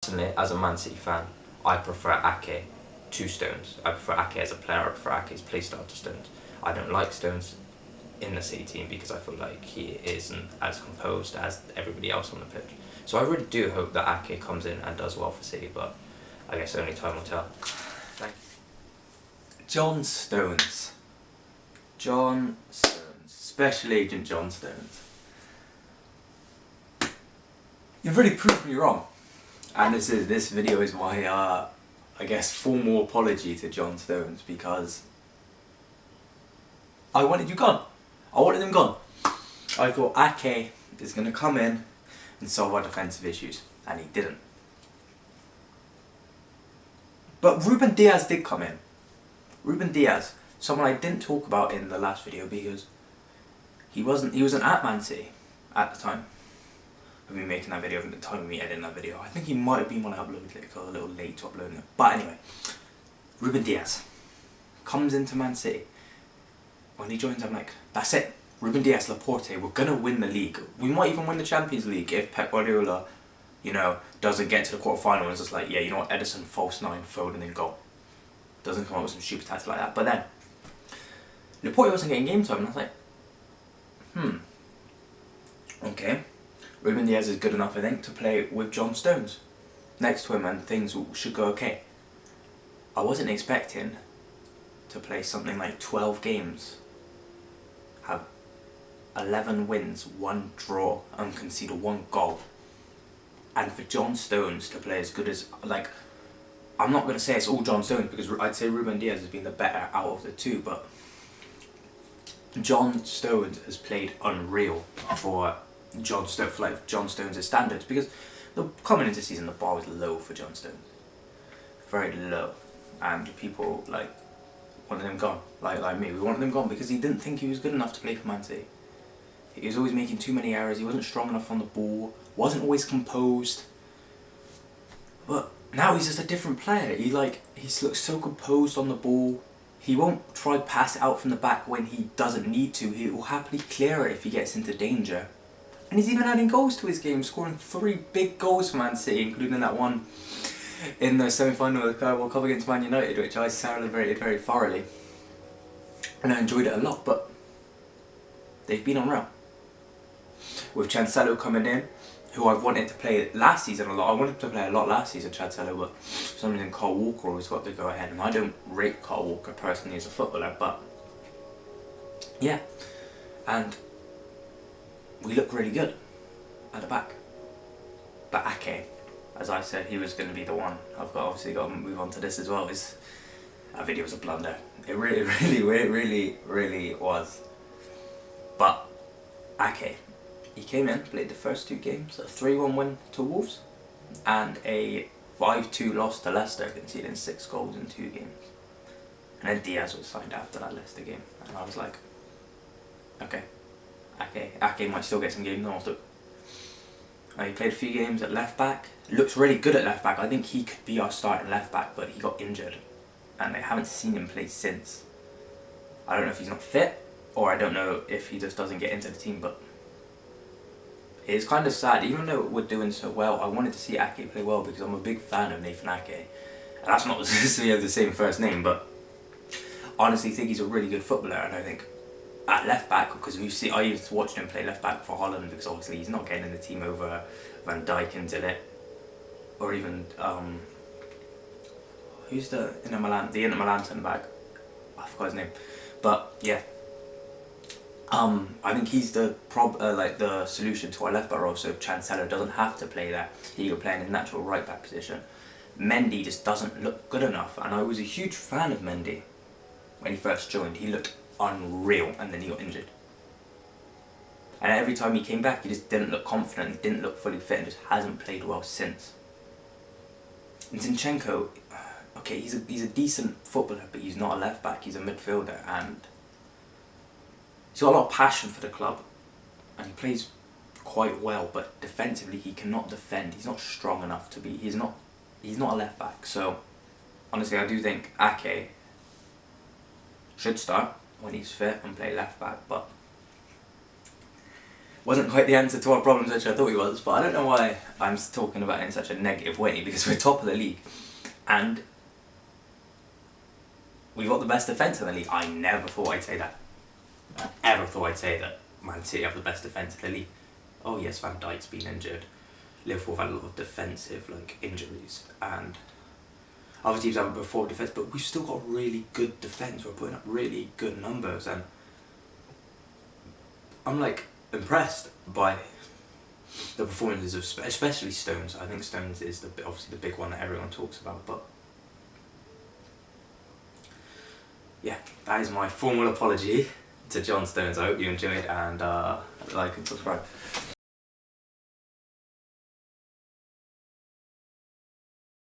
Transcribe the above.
personally, as a Man City fan, I prefer Ake to Stones. I prefer Ake as a player, I prefer Ake's playstyle to Stones. I don't like Stones in the City team because I feel like he isn't as composed as everybody else on the pitch. So I really do hope that Ake comes in and does well for City, but I guess only time will tell. Thank you. John Stones. John Stones. Special Agent John Stones. You've really proved me wrong. And this video is my, I guess, formal apology to John Stones, because I wanted you gone. I wanted him gone. I thought Ake is going to come in and solve our defensive issues, and he didn't. But Ruben Diaz did come in. Ruben Diaz, someone I didn't talk about in the last video because he wasn't at Man City at the time of me making that video, at the time of me editing that video. I think he might have been when I uploaded it, because I was a little late to uploading it. But anyway, Ruben Diaz comes into Man City. When he joins, I'm like, that's it. Ruben Diaz, Laporte, we're going to win the league. We might even win the Champions League if Pep Guardiola, doesn't get to the quarterfinal and is just like, yeah, you know what, Ederson, false nine, Foden in goal. Doesn't come up with some stupid tactics like that. But then, Laporte wasn't getting game time, and I was like, okay. Ruben Diaz is good enough, I think, to play with John Stones next to him, and things should go okay. I wasn't expecting to play something like 12 games, have 11 wins, 1 draw, and concede 1 goal. And for John Stones to play as good as, like, I'm not going to say it's all John Stones, because I'd say Ruben Diaz has been the better out of the two, but John Stones has played unreal for John Stones' standards, because coming into the season the bar was low for John Stones, very low, and people wanted him gone, like me. We wanted him gone because he didn't think he was good enough to play for Man City. He was always making too many errors. He wasn't strong enough on the ball. Wasn't always composed. But now he's just a different player. He looks so composed on the ball. He won't try to pass it out from the back when he doesn't need to. He will happily clear it if he gets into danger. And he's even adding goals to his game, scoring 3 big goals for Man City, including that one in the semi-final of the Carabao Cup against Man United, which I celebrated very thoroughly. And I enjoyed it a lot, but they've been unreal. With Cancelo coming in, who I've wanted to play last season a lot. I wanted to play a lot last season, Cancelo, but for some reason Kyle Walker always got to go ahead, and I don't rate Kyle Walker personally as a footballer, but yeah. And we look really good at the back. But Ake, as I said, he was going to be the one. I've obviously got to move on to this as well. That video was a blunder. It really was. But Ake, he came in, played the first 2 games, a 3-1 win to Wolves, and a 5-2 loss to Leicester, conceding 6 goals in 2 games. And then Diaz was signed after that Leicester game, and I was like, okay, Ake might still get some games after. He played a few games at left back. Looks really good at left back. I think he could be our starting left back, but he got injured, and I haven't seen him play since. I don't know if he's not fit, or I don't know if he just doesn't get into the team, but it's kind of sad. Even though we're doing so well, I wanted to see Ake play well because I'm a big fan of Nathan Ake. And that's not because we have the same first name, but honestly think he's a really good footballer, and I think at left back, because I used to watch him play left back for Holland, because obviously he's not getting in the team over Van Dijk and Dillet, or even who's the Inter Milan centre back? I forgot his name, but yeah. I think he's the the solution to our left back role, so Cancelo doesn't have to play there. He could play in his natural right back position. Mendy just doesn't look good enough, and I was a huge fan of Mendy when he first joined. He looked unreal, and then he got injured. And every time he came back, he just didn't look confident, didn't look fully fit, and just hasn't played well since. And Zinchenko, okay, he's a decent footballer, but he's not a left back. He's a midfielder, and he's got a lot of passion for the club, and he plays quite well, but defensively he cannot defend. He's not strong enough to be. He's not a left back. So honestly, I do think Ake should start when he's fit and play left back, but wasn't quite the answer to our problems which I thought he was, but I don't know why I'm talking about it in such a negative way, because we're top of the league and we've got the best defence in the league. I never thought I'd say that. I ever thought I'd say that Man City have the best defence in the league. Oh yes, Van Dijk's been injured. Liverpool have had a lot of defensive injuries, and other teams have a poor defence, but we've still got really good defence. We're putting up really good numbers, and I'm impressed by the performances of especially Stones. I think Stones is obviously the big one that everyone talks about, but yeah, that is my formal apology to John Stones. I hope you enjoyed, and like and subscribe.